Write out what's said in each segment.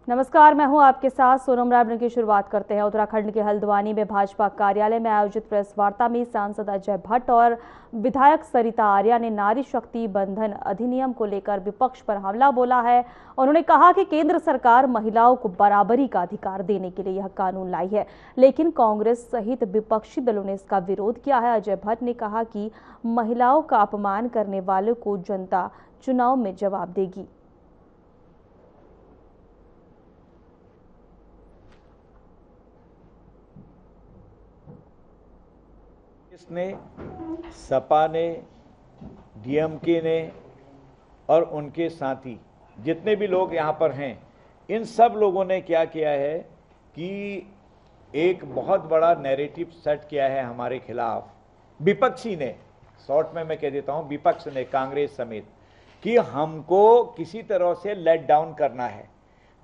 नमस्कार, मैं हूं आपके साथ सोनम राय। की शुरुआत करते हैं। उत्तराखंड के हल्द्वानी में भाजपा कार्यालय में आयोजित प्रेस वार्ता में सांसद अजय भट्ट और विधायक सरिता आर्या ने नारी शक्ति बंधन अधिनियम को लेकर विपक्ष पर हमला बोला है। उन्होंने कहा कि केंद्र सरकार महिलाओं को बराबरी का अधिकार देने के लिए यह कानून लाई है, लेकिन कांग्रेस सहित विपक्षी दलों ने इसका विरोध किया है। अजय भट्ट ने कहा कि महिलाओं का अपमान करने वालों को जनता चुनाव में जवाब देगी। ने, सपा ने, डीएमके ने और उनके साथी जितने भी लोग यहाँ पर हैं, इन सब लोगों ने क्या किया है कि एक बहुत बड़ा नैरेटिव सेट किया है हमारे खिलाफ। विपक्षी ने, शॉर्ट में मैं कह देता हूँ, विपक्ष ने, कांग्रेस समेत, कि हमको किसी तरह से लेट डाउन करना है।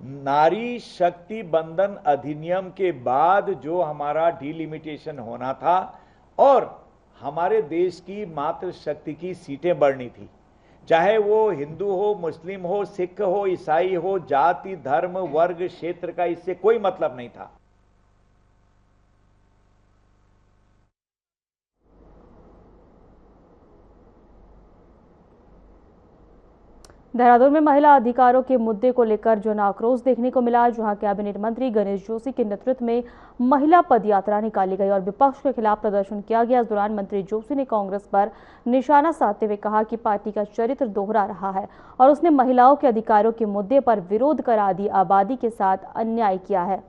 नारी शक्ति बंधन अधिनियम के बाद जो हमारा डिलिमिटेशन होना था और हमारे देश की मातृशक्ति की सीटें बढ़नी थी, चाहे वो हिंदू हो, मुस्लिम हो, सिख हो, ईसाई हो, जाति, धर्म, वर्ग, क्षेत्र का इससे कोई मतलब नहीं था। देहरादून में महिला अधिकारों के मुद्दे को लेकर जन आक्रोश देखने को मिला, जहां कैबिनेट मंत्री गणेश जोशी के नेतृत्व में महिला पदयात्रा निकाली गई और विपक्ष के खिलाफ प्रदर्शन किया गया। इस दौरान मंत्री जोशी ने कांग्रेस पर निशाना साधते हुए कहा कि पार्टी का चरित्र दोहरा रहा है और उसने महिलाओं के अधिकारों के मुद्दे पर विरोध कर आदि आबादी के साथ अन्याय किया है।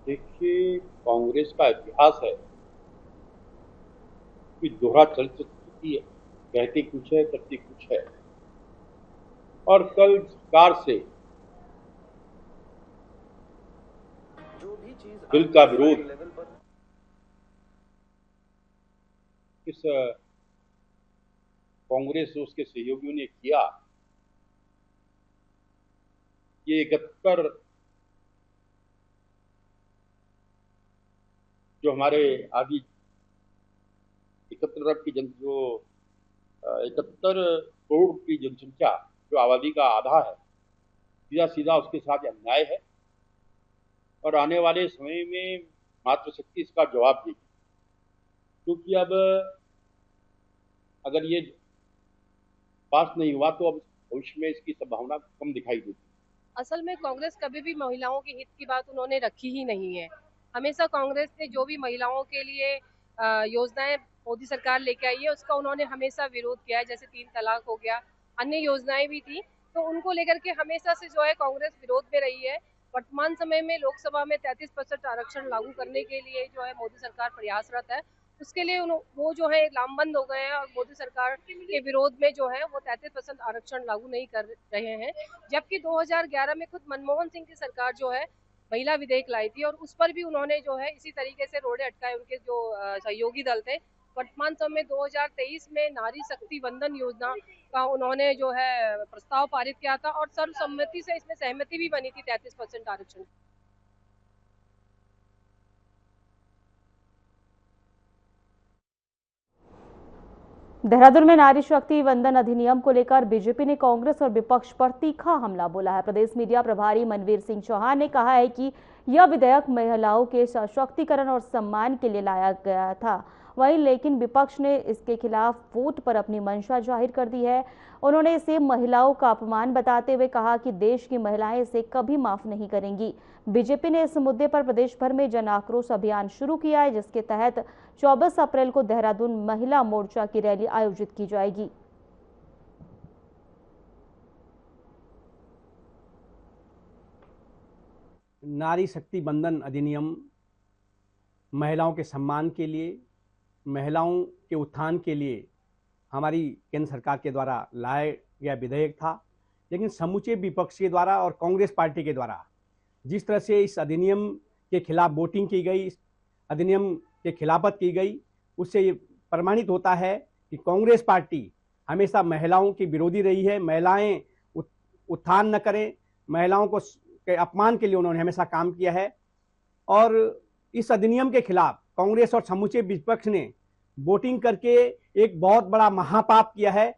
देखिए, कांग्रेस का इतिहास है कि दोहरा चरित्र है, कहती कुछ है, करती कुछ है। और कल सरकार से जो भी चीज बिल का विरोध इस कांग्रेस और उसके सहयोगियों ने किया, ये 71 जो हमारे आदि 71 अरब की जो 71 करोड़ की जनसंख्या, जो आबादी का आधा है, सीधा सीधा उसके साथ अन्याय है। और आने वाले समय में मातृशक्ति इसका जवाब देगी, क्योंकि अब अगर ये पास नहीं हुआ तो अब भविष्य में इसकी संभावना कम दिखाई देती। असल में कांग्रेस कभी भी महिलाओं के हित की बात उन्होंने रखी ही नहीं है। हमेशा कांग्रेस ने जो भी महिलाओं के लिए योजनाएं मोदी सरकार लेके आई है, उसका उन्होंने हमेशा विरोध किया है। जैसे 3 तलाक हो गया, अन्य योजनाएं भी थी, तो उनको लेकर के हमेशा से जो है कांग्रेस विरोध में रही है। वर्तमान समय में लोकसभा में 33% आरक्षण लागू करने के लिए जो है मोदी सरकार प्रयासरत है। उसके लिए वो जो है लामबंद हो गए हैं और मोदी सरकार के विरोध में जो है वो 33% आरक्षण लागू नहीं कर रहे हैं। जबकि 2011 में खुद मनमोहन सिंह की सरकार जो है महिला विधेयक लाई थी और उस पर भी उन्होंने जो है इसी तरीके से रोड़े अटकाए उनके जो सहयोगी दल थे। वर्तमान समय 2023 में नारी शक्ति बंधन योजना का उन्होंने जो है प्रस्ताव पारित किया था और सर्वसम्मति से इसमें सहमति भी बनी थी 33% आरक्षण। देहरादून में नारी शक्ति वंदन अधिनियम को लेकर बीजेपी ने कांग्रेस और विपक्ष पर तीखा हमला बोला है। प्रदेश मीडिया प्रभारी मनवीर सिंह चौहान ने कहा है कि यह विधेयक महिलाओं के सशक्तिकरण और सम्मान के लिए लाया गया था, वहीं लेकिन विपक्ष ने इसके खिलाफ वोट पर अपनी मंशा जाहिर कर दी है। उन्होंने इसे महिलाओं का अपमान बताते हुए कहा कि देश की महिलाएं इसे कभी माफ नहीं करेंगी। बीजेपी ने इस मुद्दे पर प्रदेश भर में जन आक्रोश अभियान शुरू किया है, जिसके तहत 24 अप्रैल को देहरादून महिला मोर्चा की रैली आयोजित की जाएगी। नारी शक्ति बंधन अधिनियम महिलाओं के सम्मान के लिए, महिलाओं के उत्थान के लिए हमारी केंद्र सरकार के द्वारा लाया गया विधेयक था, लेकिन समूचे विपक्ष के द्वारा और कांग्रेस पार्टी के द्वारा जिस तरह से इस अधिनियम के खिलाफ वोटिंग की गई, इस अधिनियम के खिलाफत की गई, उससे ये प्रमाणित होता है कि कांग्रेस पार्टी हमेशा महिलाओं की विरोधी रही है। महिलाएं उत्थान न करें, महिलाओं को के अपमान के लिए उन्होंने हमेशा काम किया है और इस अधिनियम के खिलाफ कांग्रेस और समूचे विपक्ष ने वोटिंग करके एक बहुत बड़ा महापाप किया है।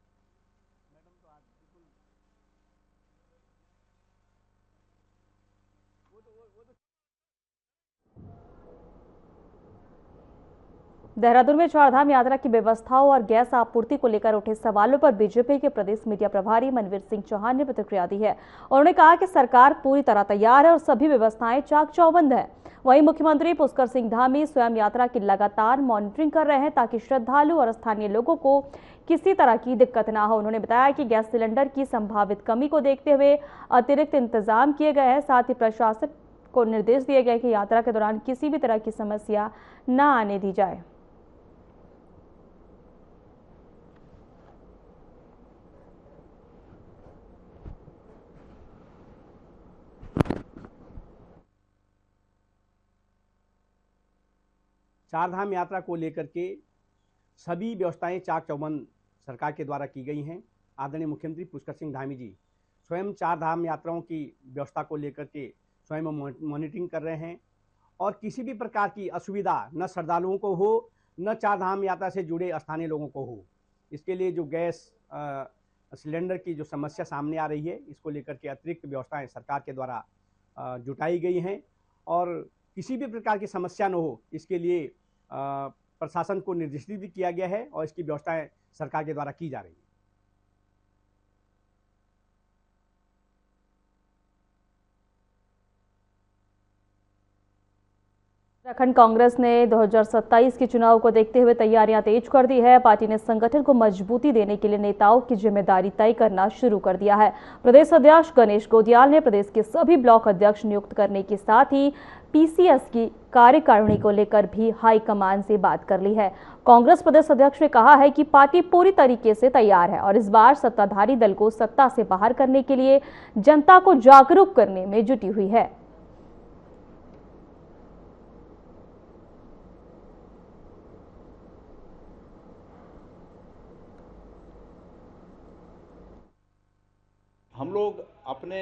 देहरादून में चारधाम यात्रा की व्यवस्थाओं और गैस आपूर्ति को लेकर उठे सवालों पर बीजेपी के प्रदेश मीडिया प्रभारी मनवीर सिंह चौहान ने प्रतिक्रिया दी है। उन्होंने कहा कि सरकार पूरी तरह तैयार है और सभी व्यवस्थाएं चाक चौबंद है। वहीं मुख्यमंत्री पुष्कर सिंह धामी स्वयं यात्रा की लगातार मॉनिटरिंग कर रहे हैं ताकि श्रद्धालु और स्थानीय लोगों को किसी तरह की दिक्कत ना हो। उन्होंने बताया कि गैस सिलेंडर की संभावित कमी को देखते हुए अतिरिक्त इंतजाम किए गए हैं। साथ ही प्रशासन को निर्देश दिए गए कि यात्रा के दौरान किसी भी तरह की समस्या न आने दी जाए। चारधाम यात्रा को लेकर के सभी व्यवस्थाएं चाक चौबंद सरकार के द्वारा की गई हैं। आदरणीय मुख्यमंत्री पुष्कर सिंह धामी जी स्वयं चारधाम यात्राओं की व्यवस्था को लेकर के स्वयं मॉनिटरिंग कर रहे हैं और किसी भी प्रकार की असुविधा न श्रद्धालुओं को हो न चारधाम यात्रा से जुड़े स्थानीय लोगों को हो। इसके लिए जो गैस सिलेंडर की जो समस्या सामने आ रही है, इसको लेकर के अतिरिक्त व्यवस्थाएं सरकार के द्वारा जुटाई गई हैं और किसी भी प्रकार की समस्या न हो, इसके लिए प्रशासन को निर्देशित भी किया गया है और इसकी व्यवस्थाएं सरकार के द्वारा की जा रही है। उत्तराखंड कांग्रेस ने 2027 के चुनाव को देखते हुए तैयारियां तेज कर दी है। पार्टी ने संगठन को मजबूती देने के लिए नेताओं की जिम्मेदारी तय करना शुरू कर दिया है। प्रदेश अध्यक्ष गणेश गोदियाल ने प्रदेश के सभी ब्लॉक अध्यक्ष नियुक्त करने के साथ ही पीसीएस की कार्यकारिणी को लेकर भी हाईकमान से बात कर ली है। कांग्रेस प्रदेश अध्यक्ष ने कहा है कि पार्टी पूरी तरीके से तैयार है और इस बार सत्ताधारी दल को सत्ता से बाहर करने के लिए जनता को जागरूक करने में जुटी हुई है। हम लोग अपने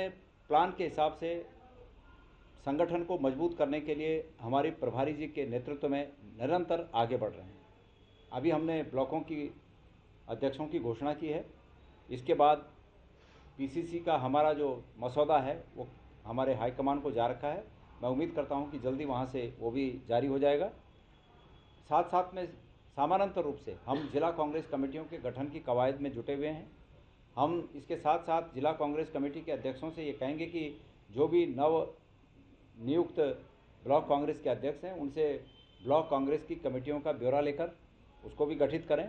प्लान के हिसाब से संगठन को मजबूत करने के लिए हमारे प्रभारी जी के नेतृत्व में निरंतर आगे बढ़ रहे हैं। अभी हमने ब्लॉकों की अध्यक्षों की घोषणा की है। इसके बाद पीसीसी का हमारा जो मसौदा है वो हमारे हाईकमान को जा रखा है। मैं उम्मीद करता हूं कि जल्दी वहां से वो भी जारी हो जाएगा। साथ साथ में समानांतर रूप से हम जिला कांग्रेस कमेटियों के गठन की कवायद में जुटे हुए हैं। हम इसके साथ साथ जिला कांग्रेस कमेटी के अध्यक्षों से ये कहेंगे कि जो भी नव नियुक्त ब्लॉक कांग्रेस के अध्यक्ष हैं उनसे ब्लॉक कांग्रेस की कमेटियों का ब्यौरा लेकर उसको भी गठित करें।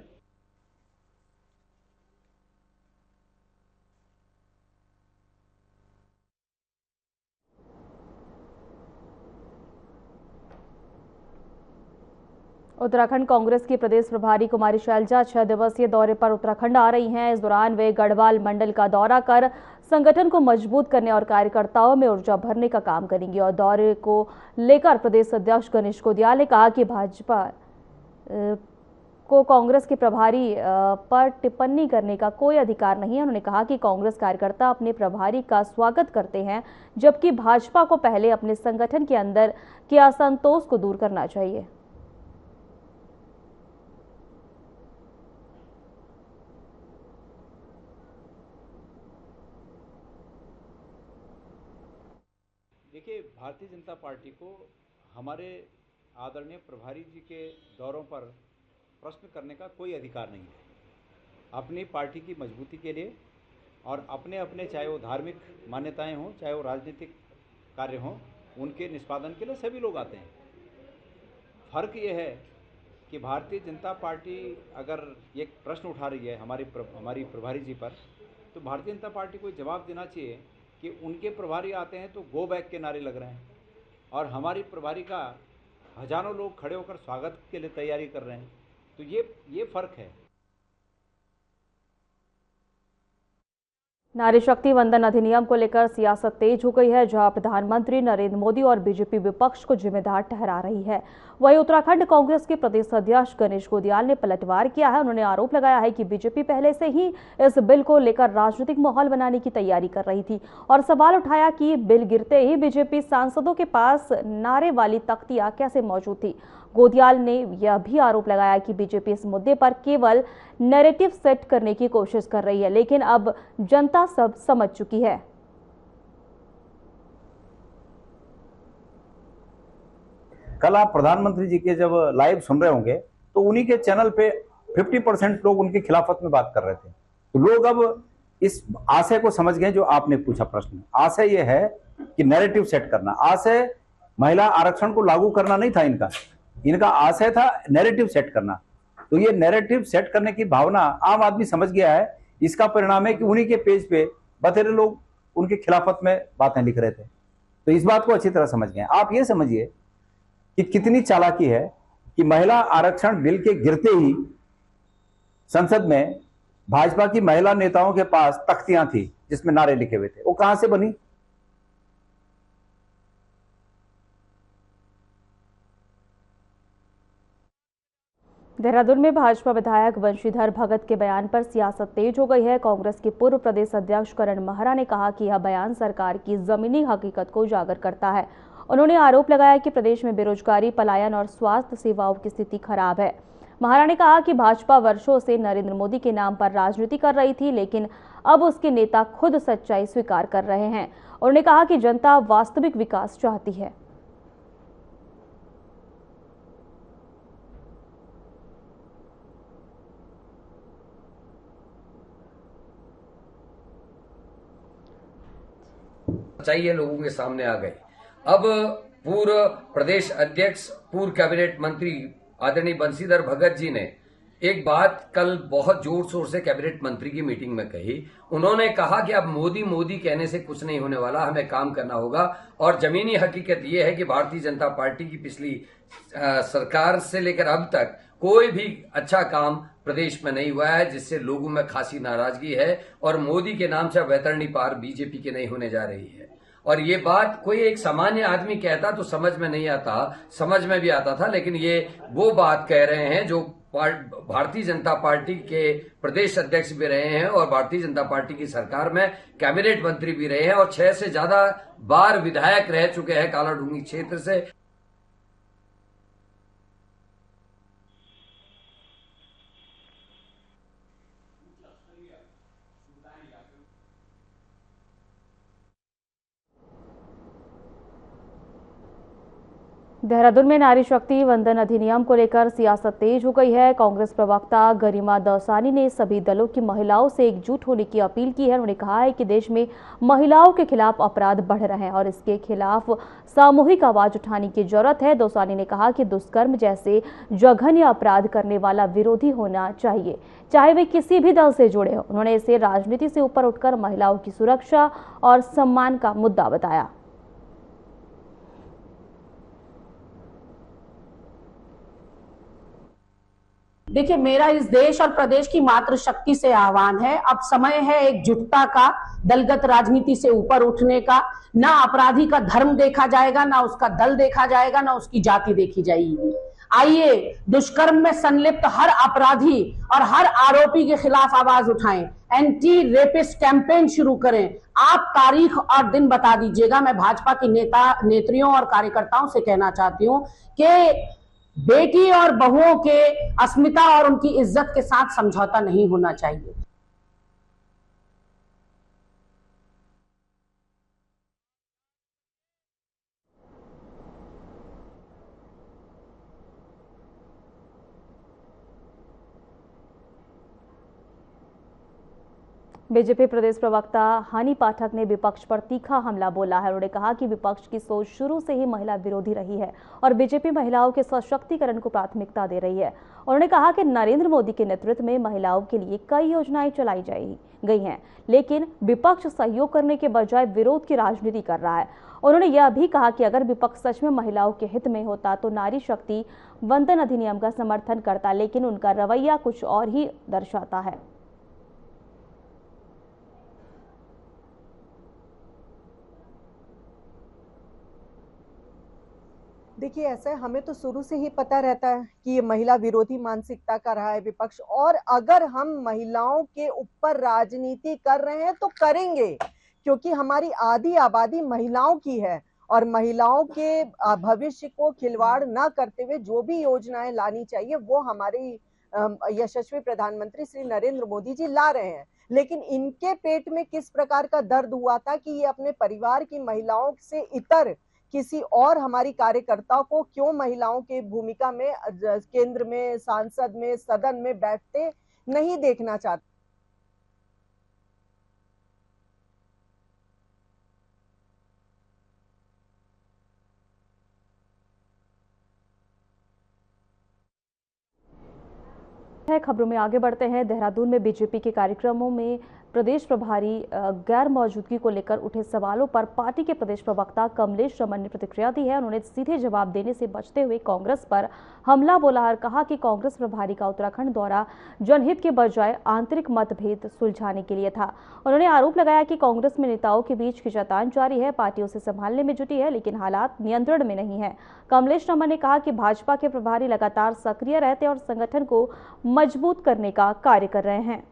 उत्तराखंड कांग्रेस की प्रदेश प्रभारी कुमारी शैलजा 6 दिवसीय दौरे पर उत्तराखंड आ रही हैं। इस दौरान वे गढ़वाल मंडल का दौरा कर संगठन को मजबूत करने और कार्यकर्ताओं में ऊर्जा भरने का काम करेंगी और दौरे को लेकर प्रदेश अध्यक्ष गणेश गोदियाल ने कहा कि भाजपा को कांग्रेस के प्रभारी पर टिप्पणी करने का कोई अधिकार नहीं है। उन्होंने कहा कि कांग्रेस कार्यकर्ता अपने प्रभारी का स्वागत करते हैं, जबकि भाजपा को पहले अपने संगठन के अंदर के असंतोष को दूर करना चाहिए। देखिए, भारतीय जनता पार्टी को हमारे आदरणीय प्रभारी जी के दौरों पर प्रश्न करने का कोई अधिकार नहीं है। अपनी पार्टी की मजबूती के लिए और अपने अपने चाहे वो धार्मिक मान्यताएं हों चाहे वो राजनीतिक कार्य हों, उनके निष्पादन के लिए सभी लोग आते हैं। फर्क ये है कि भारतीय जनता पार्टी अगर एक प्रश्न उठा रही है हमारी प्रभारी जी पर, तो भारतीय जनता पार्टी को जवाब देना चाहिए कि उनके प्रभारी आते हैं तो गो बैक के नारे लग रहे हैं और हमारी प्रभारी का हजारों लोग खड़े होकर स्वागत के लिए तैयारी कर रहे हैं। तो ये फर्क है। नारी शक्ति वंदन अधिनियम को लेकर सियासत तेज हो गई है, जहां प्रधानमंत्री नरेंद्र मोदी और बीजेपी विपक्ष को जिम्मेदार ठहरा रही है। वहीं उत्तराखंड कांग्रेस के प्रदेश अध्यक्ष गणेश गोदियाल ने पलटवार किया है। उन्होंने आरोप लगाया है कि बीजेपी पहले से ही इस बिल को लेकर राजनीतिक माहौल बनाने की तैयारी कर रही थी और सवाल उठाया कि बिल गिरते ही बीजेपी सांसदों के पास नारे वाली तख्तियां कैसे मौजूद थी। गोदियाल ने यह भी आरोप लगाया कि बीजेपी इस मुद्दे पर केवल नैरेटिव सेट करने की कोशिश कर रही है, लेकिन अब जनता सब समझ चुकी है। कल आप प्रधानमंत्री जी के जब लाइव सुन रहे होंगे तो उन्हीं के चैनल पे 50% लोग उनके खिलाफत में बात कर रहे थे। तो लोग अब इस आशय को समझ गए जो आपने पूछा प्रश्न। आशय यह है कि नैरेटिव सेट करना। आशय महिला आरक्षण को लागू करना नहीं था इनका आशय था नैरेटिव सेट करना। तो ये नैरेटिव सेट करने की भावना आम आदमी समझ गया है। इसका परिणाम है कि उन्हीं के पेज पे बतेरे लोग उनके खिलाफत में बातें लिख रहे थे। तो इस बात को अच्छी तरह समझ गए। आप ये समझिए कि कितनी चालाकी है कि महिला आरक्षण बिल के गिरते ही संसद में भाजपा की महिला नेताओं के पास तख्तियां थी जिसमें नारे लिखे हुए थे। वो कहां से बनी? देहरादून में भाजपा विधायक वंशीधर भगत के बयान पर सियासत तेज हो गई है। कांग्रेस के पूर्व प्रदेश अध्यक्ष करण महरा ने कहा कि यह बयान सरकार की जमीनी हकीकत को उजागर करता है। उन्होंने आरोप लगाया कि प्रदेश में बेरोजगारी, पलायन और स्वास्थ्य सेवाओं की स्थिति खराब है। महरा ने कहा कि भाजपा वर्षों से नरेंद्र मोदी के नाम पर राजनीति कर रही थी, लेकिन अब उसके नेता खुद सच्चाई स्वीकार कर रहे हैं। उन्होंने कहा कि जनता वास्तविक विकास चाहती है। चाहिए लोगों के सामने आ गए। अब पूर्व प्रदेश अध्यक्ष, पूर्व कैबिनेट मंत्री आदरणीय बंशीधर भगत जी ने एक बात कल बहुत जोर शोर से कैबिनेट मंत्री की मीटिंग में कही। उन्होंने कहा कि अब मोदी मोदी कहने से कुछ नहीं होने वाला, हमें काम करना होगा। और जमीनी हकीकत यह है कि भारतीय जनता पार्टी की पिछली सरकार से लेकर अब तक कोई भी अच्छा काम प्रदेश में नहीं हुआ है जिससे लोगों में खासी नाराजगी है। और मोदी के नाम से वैतरणी पार बीजेपी की नहीं होने जा रही है। और ये बात कोई एक सामान्य आदमी कहता तो समझ में नहीं आता, समझ में भी आता था, लेकिन ये वो बात कह रहे हैं जो भारतीय जनता पार्टी के प्रदेश अध्यक्ष भी रहे हैं और भारतीय जनता पार्टी की सरकार में कैबिनेट मंत्री भी रहे हैं और 6 से ज्यादा बार विधायक रह चुके हैं कालाडूंगी क्षेत्र से। देहरादून में नारी शक्ति वंदन अधिनियम को लेकर सियासत तेज हो गई है। कांग्रेस प्रवक्ता गरिमा दौसानी ने सभी दलों की महिलाओं से एकजुट होने की अपील की है। उन्होंने कहा है कि देश में महिलाओं के खिलाफ अपराध बढ़ रहे हैं और इसके खिलाफ सामूहिक आवाज उठाने की जरूरत है। दौसानी ने कहा कि दुष्कर्म जैसे जघन्य अपराध करने वाला विरोधी होना चाहिए, चाहे वे किसी भी दल से जुड़े हों। उन्होंने इसे राजनीति से ऊपर उठकर महिलाओं की सुरक्षा और सम्मान का मुद्दा बताया। देखिए, मेरा इस देश और प्रदेश की मातृशक्ति से आह्वान है, अब समय है एकजुटता का, दलगत राजनीति से ऊपर उठने का। ना अपराधी का धर्म देखा जाएगा, ना उसका दल देखा जाएगा, ना उसकी जाति देखी जाएगी। आइए दुष्कर्म में संलिप्त हर अपराधी और हर आरोपी के खिलाफ आवाज उठाएं, एंटी रेपिस्ट कैंपेन शुरू करें। आप तारीख और दिन बता दीजिएगा। मैं भाजपा की नेत्रियों और कार्यकर्ताओं से कहना चाहती हूं कि बेटी और बहुओं के अस्मिता और उनकी इज्जत के साथ समझौता नहीं होना चाहिए। बीजेपी प्रदेश प्रवक्ता हानि पाठक ने विपक्ष पर तीखा हमला बोला है। उन्होंने कहा कि विपक्ष की सोच शुरू से ही महिला विरोधी रही है और बीजेपी महिलाओं के सशक्तिकरण को प्राथमिकता दे रही है। उन्होंने कहा कि नरेंद्र मोदी के नेतृत्व में महिलाओं के लिए कई योजनाएं चलाई गई हैं, लेकिन विपक्ष सहयोग करने के बजाय विरोध की राजनीति कर रहा है। उन्होंने यह भी कहा कि अगर विपक्ष सच में महिलाओं के हित में होता तो नारी शक्ति वंदन अधिनियम का समर्थन करता, लेकिन उनका रवैया कुछ और ही दर्शाता है। देखिए, ऐसा है, हमें तो शुरू से ही पता रहता है कि ये महिला विरोधी मानसिकता का रहा है विपक्ष, और अगर हम महिलाओं के ऊपर राजनीति कर रहे हैं तो करेंगे, क्योंकि हमारी आधी आबादी महिलाओं की है, और महिलाओं के भविष्य को खिलवाड़ न करते हुए जो भी योजनाएं लानी चाहिए वो हमारे यशस्वी प्रधानमंत्री श्री नरेंद्र मोदी जी ला रहे हैं। लेकिन इनके पेट में किस प्रकार का दर्द हुआ था कि ये अपने परिवार की महिलाओं से इतर किसी और हमारी कार्यकर्ताओं को क्यों महिलाओं के भूमिका में केंद्र में, सांसद में, सदन में बैठते नहीं देखना चाहते। खबरों में आगे बढ़ते हैं। देहरादून में बीजेपी के कार्यक्रमों में प्रदेश प्रभारी गैर मौजूदगी को लेकर उठे सवालों पर पार्टी के प्रदेश प्रवक्ता कमलेश रमन ने प्रतिक्रिया दी है। उन्होंने सीधे जवाब देने से बचते हुए कांग्रेस पर हमला बोला और कहा कि कांग्रेस प्रभारी का उत्तराखंड दौरा जनहित के बजाय आंतरिक मतभेद सुलझाने के लिए था। उन्होंने आरोप लगाया कि कांग्रेस में नेताओं के बीच खींचातान जारी है, पार्टी उसे संभालने में जुटी है, लेकिन हालात नियंत्रण में नहीं है। कमलेश रमन ने कहा कि भाजपा के प्रभारी लगातार सक्रिय रहते और संगठन को मजबूत करने का कार्य कर रहे हैं।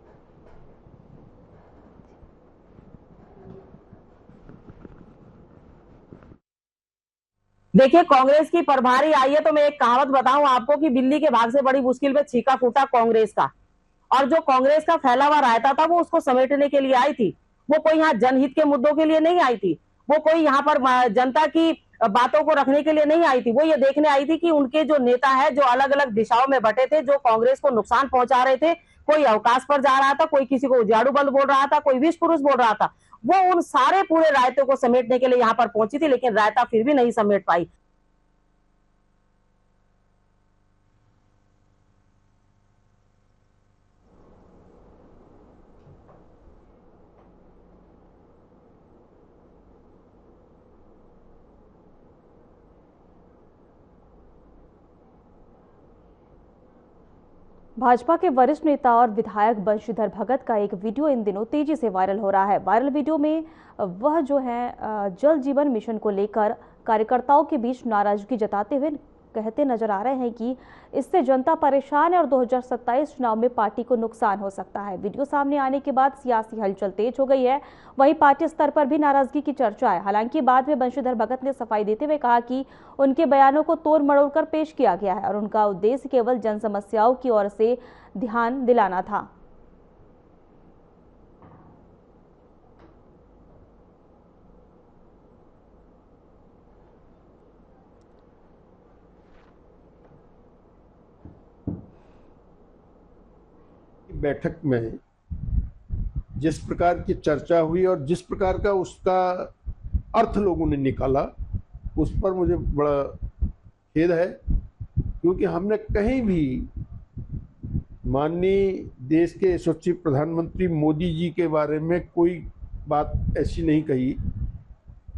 देखिए, कांग्रेस की प्रभारी आई है तो मैं एक कहावत बताऊं आपको कि बिल्ली के भाग से बड़ी मुश्किल में छीका फूटा कांग्रेस का, और जो कांग्रेस का फैला हुआ रायता था वो उसको समेटने के लिए आई थी। वो कोई यहाँ जनहित के मुद्दों के लिए नहीं आई थी, वो कोई यहाँ पर जनता की बातों को रखने के लिए नहीं आई थी। वो ये देखने आई थी कि उनके जो नेता है जो अलग अलग दिशाओं में बटे थे, जो कांग्रेस को नुकसान पहुंचा रहे थे, कोई अवकाश पर जा रहा था, कोई किसी को उजाड़ू बंद बोल रहा था, कोई विष पुरुष बोल रहा था, वो उन सारे पूरे रायतों को समेटने के लिए यहाँ पर पहुंची थी, लेकिन रायता फिर भी नहीं समेट पाई। भाजपा के वरिष्ठ नेता और विधायक बंशीधर भगत का एक वीडियो इन दिनों तेजी से वायरल हो रहा है। वायरल वीडियो में वह जो है जल जीवन मिशन को लेकर कार्यकर्ताओं के बीच नाराजगी जताते हुए कहते नजर आ रहे हैं कि इससे जनता परेशान है और 2027 चुनाव में पार्टी को नुकसान हो सकता है। वीडियो सामने आने के बाद सियासी हलचल तेज हो गई है। वहीं पार्टी स्तर पर भी नाराजगी की चर्चा है। हालांकि बाद में बंशीधर भगत ने सफाई देते हुए कहा कि उनके बयानों को तोड़ मरोड़ कर पेश किया गया है और उनका उद्देश्य केवल जन समस्याओं की ओर से ध्यान दिलाना था। बैठक में जिस प्रकार की चर्चा हुई और जिस प्रकार का उसका अर्थ लोगों ने निकाला, उस पर मुझे बड़ा खेद है, क्योंकि हमने कहीं भी माननीय देश के यशस्वी प्रधानमंत्री मोदी जी के बारे में कोई बात ऐसी नहीं कही,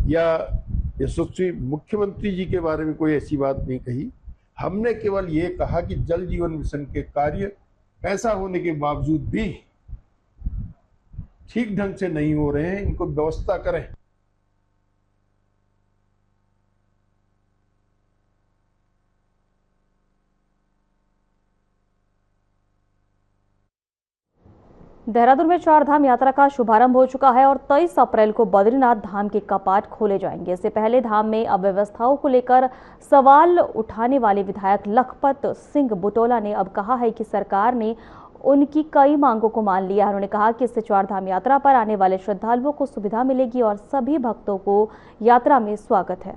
या यशस्वी मुख्यमंत्री जी के बारे में कोई ऐसी बात नहीं कही। हमने केवल ये कहा कि जल जीवन मिशन के कार्य ऐसा होने के बावजूद भी ठीक ढंग से नहीं हो रहे हैं, इनको व्यवस्था करें। देहरादून में चार धाम यात्रा का शुभारंभ हो चुका है और 23 अप्रैल को बद्रीनाथ धाम के कपाट खोले जाएंगे। इससे पहले धाम में अव्यवस्थाओं को लेकर सवाल उठाने वाले विधायक लखपत सिंह बुटोला ने अब कहा है कि सरकार ने उनकी कई मांगों को मान लिया है। उन्होंने कहा कि इससे चार धाम यात्रा पर आने वाले श्रद्धालुओं को सुविधा मिलेगी और सभी भक्तों को यात्रा में स्वागत है।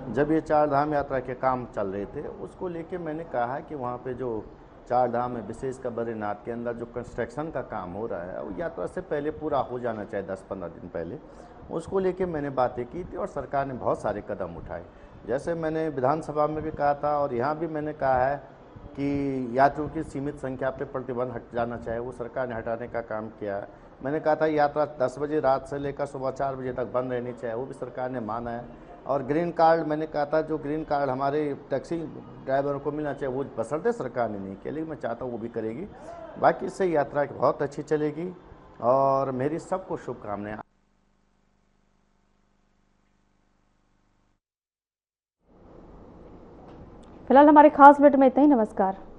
जब ये चार धाम यात्रा के काम चल रहे थे, उसको लेके मैंने कहा कि वहाँ पे जो चार धाम है, विशेषकर बद्रीनाथ के अंदर जो कंस्ट्रक्शन का काम हो रहा है, वो यात्रा से पहले पूरा हो जाना चाहिए, 10-15 दिन पहले। उसको लेके मैंने बातें की थी और सरकार ने बहुत सारे कदम उठाए। जैसे मैंने विधानसभा में भी कहा था और यहाँ भी मैंने कहा है कि यात्रियों की सीमित संख्या पे प्रतिबंध हट जाना चाहिए, वो सरकार ने हटाने का काम किया है। मैंने कहा था यात्रा 10 बजे रात से लेकर सुबह 4 बजे तक बंद रहनी चाहिए, वो भी सरकार ने माना है। और ग्रीन कार्ड मैंने कहा था, जो ग्रीन कार्ड हमारे टैक्सी ड्राइवरों को मिलना चाहिए, वो बशर्ते सरकार ने नहीं किया, लेकिन मैं चाहता हूँ वो भी करेगी। बाकी इससे यात्रा बहुत अच्छी चलेगी और मेरी सबको शुभकामनाएं। फिलहाल हमारे खास बुलेटिन में इतना ही। नमस्कार।